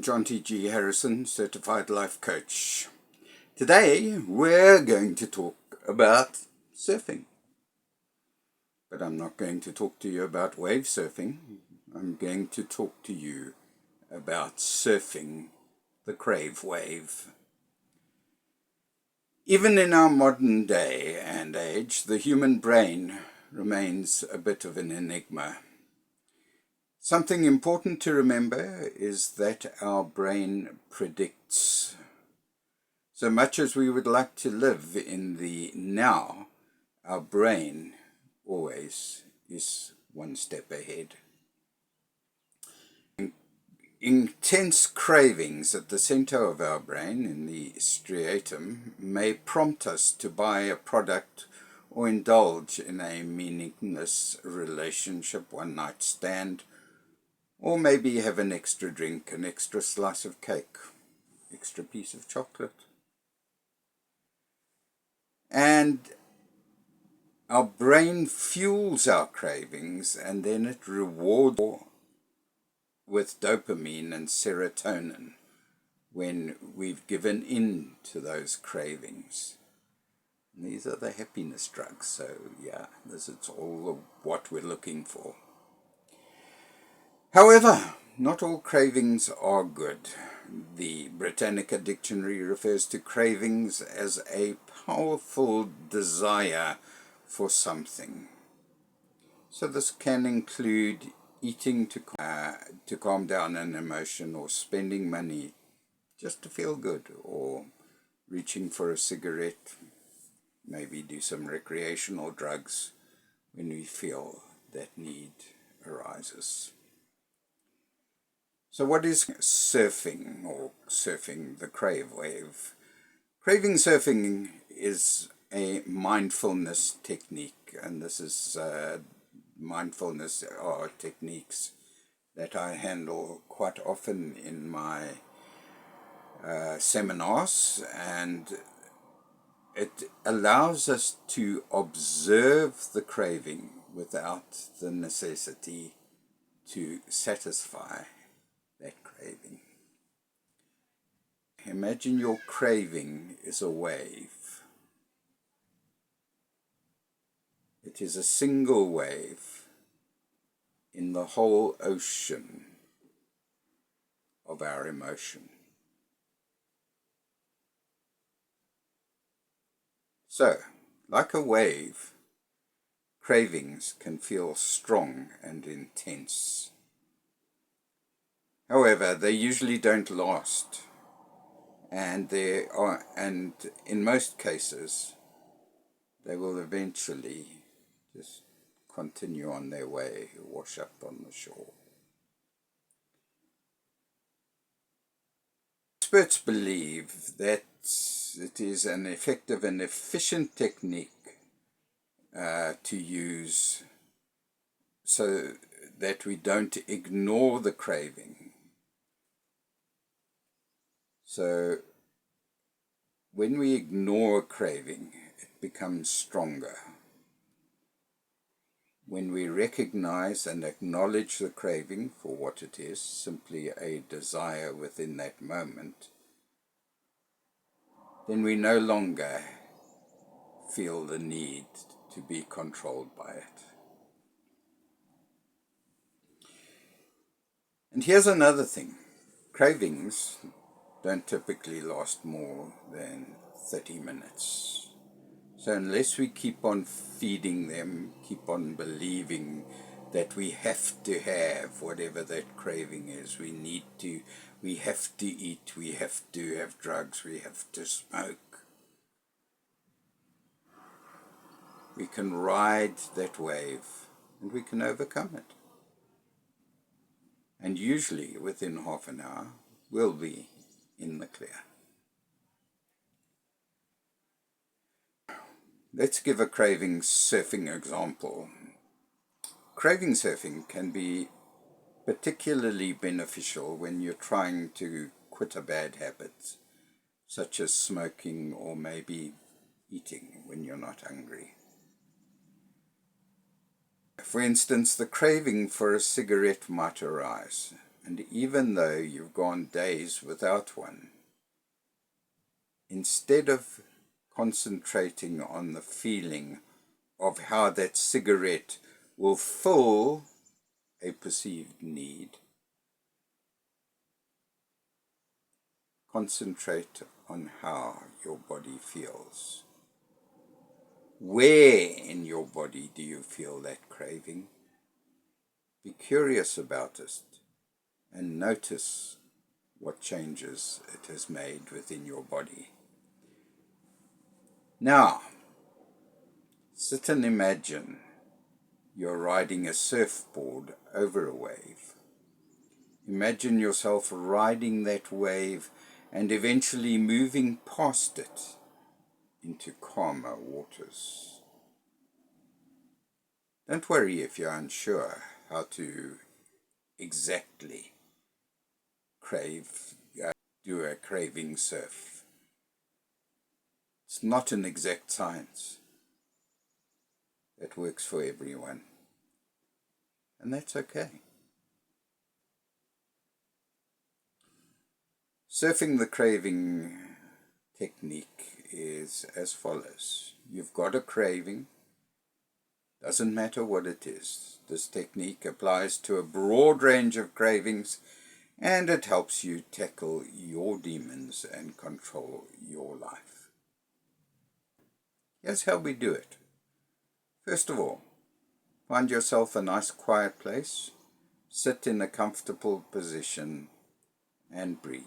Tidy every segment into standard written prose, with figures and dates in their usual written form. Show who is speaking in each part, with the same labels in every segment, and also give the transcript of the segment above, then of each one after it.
Speaker 1: John T.G. Harrison, Certified Life Coach. Today we're going to talk about surfing. But I'm not going to talk to you about wave surfing. I'm going to talk to you about surfing the Crave Wave. Even in our modern day and age, the human brain remains a bit of an enigma. Something important to remember is that our brain predicts. So much as we would like to live in the now, our brain always is one step ahead. Intense cravings at the center of our brain, in the striatum, may prompt us to buy a product or indulge in a meaningless relationship, one-night stand, or maybe have an extra drink, an extra slice of cake, extra piece of chocolate. And our brain fuels our cravings, and then it rewards with dopamine and serotonin when we've given in to those cravings. And these are the happiness drugs, so yeah, this is all what we're looking for. However, not all cravings are good. The Britannica Dictionary refers to cravings as a powerful desire for something. So this can include eating to calm down an emotion, or spending money just to feel good, or reaching for a cigarette, maybe do some recreational drugs when we feel that need arises. So what is surfing, or surfing the Crave Wave? Craving surfing is a mindfulness technique, and this is mindfulness are techniques that I handle quite often in my seminars, and it allows us to observe the craving without the necessity to satisfy that craving. Imagine your craving is a wave. It is a single wave in the whole ocean of our emotion. So, like a wave, cravings can feel strong and intense. However, they usually don't last, and in most cases, they will eventually just continue on their way, wash up on the shore. Experts believe that it is an effective and efficient technique to use so that we don't ignore the craving. So when we ignore a craving, it becomes stronger. When we recognize and acknowledge the craving for what it is, simply a desire within that moment, then we no longer feel the need to be controlled by it. And here's another thing. Cravings don't typically last more than 30 minutes. So unless we keep on feeding them, keep on believing that we have to have whatever that craving is, we have to eat, we have to have drugs, we have to smoke, we can ride that wave and we can overcome it. And usually within half an hour, we'll be in the clear. Let's give a craving surfing example. Craving surfing can be particularly beneficial when you're trying to quit a bad habit, such as smoking or maybe eating when you're not hungry. For instance, the craving for a cigarette might arise, And even though you've gone days without one, instead of concentrating on the feeling of how that cigarette will fill a perceived need, concentrate on how your body feels. Where in your body do you feel that craving? Be curious about it and notice what changes it has made within your body. Now, sit and imagine you're riding a surfboard over a wave. Imagine yourself riding that wave and eventually moving past it into calmer waters. Don't worry if you're unsure how to exactly do a craving surf. It's not an exact science that works for everyone, and that's okay. Surfing the craving technique is as follows. You've got a craving, doesn't matter what it is. This technique applies to a broad range of cravings, and it helps you tackle your demons and control your life. Here's how we do it. First of all, find yourself a nice quiet place, sit in a comfortable position, and breathe.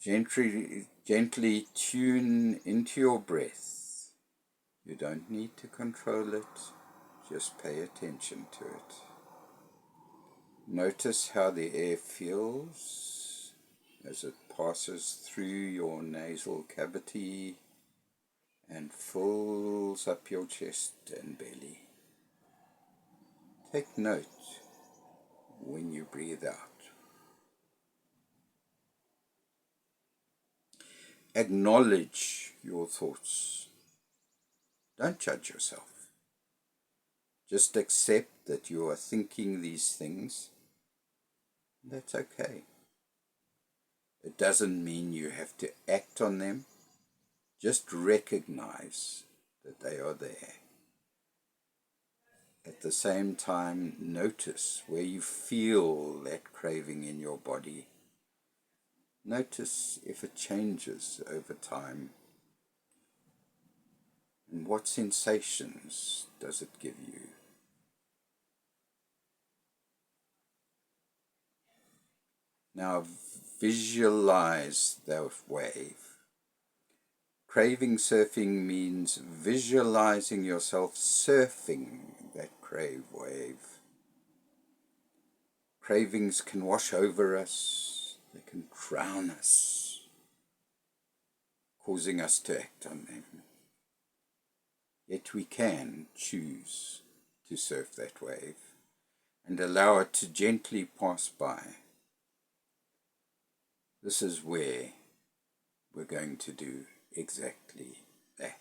Speaker 1: Gently tune into your breath. You don't need to control it, just pay attention to it. Notice how the air feels as it passes through your nasal cavity and fills up your chest and belly. Take note when you breathe out. Acknowledge your thoughts. Don't judge yourself. Just accept that you are thinking these things. That's okay. It doesn't mean you have to act on them. Just recognize that they are there. At the same time, notice where you feel that craving in your body. Notice if it changes over time. And what sensations does it give you? Now visualize that wave. Craving surfing means visualizing yourself surfing that crave wave. Cravings can wash over us, they can drown us, causing us to act on them. Yet we can choose to surf that wave and allow it to gently pass by. This is where we're going to do exactly that.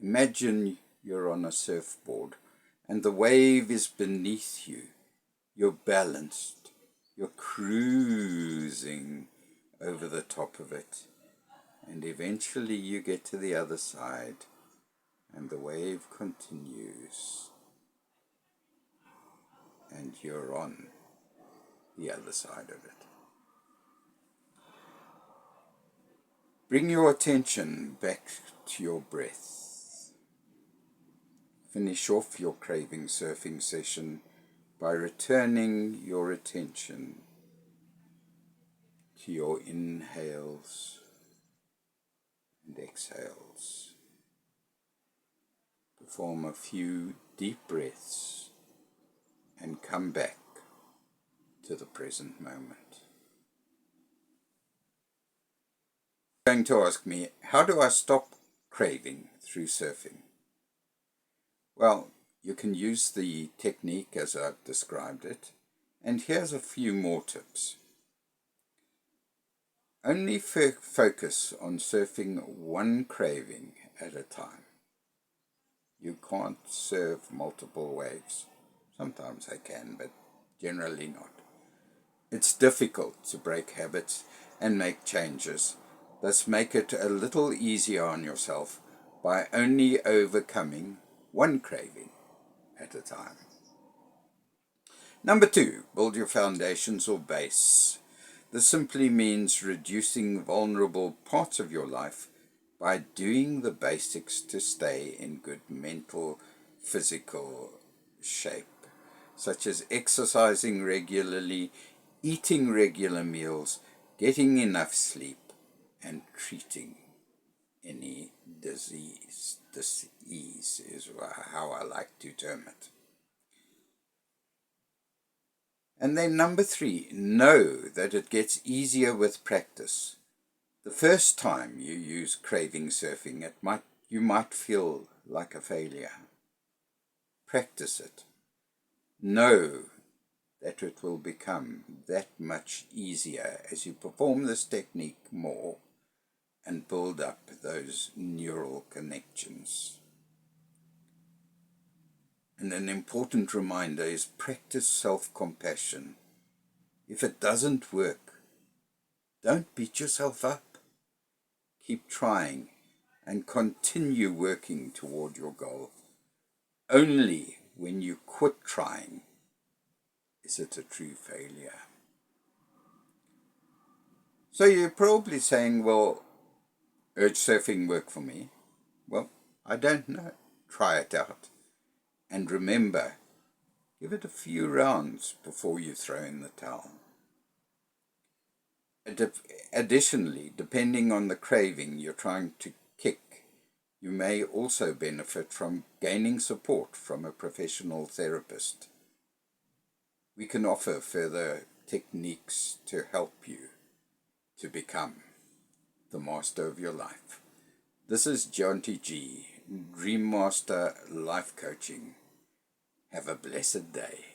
Speaker 1: Imagine you're on a surfboard and the wave is beneath you. You're balanced. You're cruising over the top of it. And eventually you get to the other side and the wave continues. And you're on the other side of it. Bring your attention back to your breath. Finish off your craving surfing session by returning your attention to your inhales and exhales. Perform a few deep breaths and come back to the present moment. You're going to ask me, how do I stop craving through surfing? Well, you can use the technique as I've described it, and here's a few more tips. Only focus on surfing one craving at a time. You can't surf multiple waves. Sometimes I can, but generally not. It's difficult to break habits and make changes. Thus make it a little easier on yourself by only overcoming one craving at a time. Number 2, build your foundations or base. This simply means reducing vulnerable parts of your life by doing the basics to stay in good mental, physical shape, such as exercising regularly, eating regular meals, getting enough sleep, and treating any disease. Disease is how I like to term it. And then number 3, know that it gets easier with practice. The first time you use craving surfing, you might feel like a failure. Practice it. Know that it will become that much easier as you perform this technique more and build up those neural connections. And an important reminder is practice self-compassion. If it doesn't work, don't beat yourself up. Keep trying and continue working toward your goal. Only when you quit trying is it a true failure. So you're probably saying, well, urge surfing work for me? Well, I don't know. Try it out. And remember, give it a few rounds before you throw in the towel. Additionally, depending on the craving you're trying to kick, you may also benefit from gaining support from a professional therapist. We can offer further techniques to help you to become the master of your life. This is John T.G., Dream Master Life Coaching. Have a blessed day.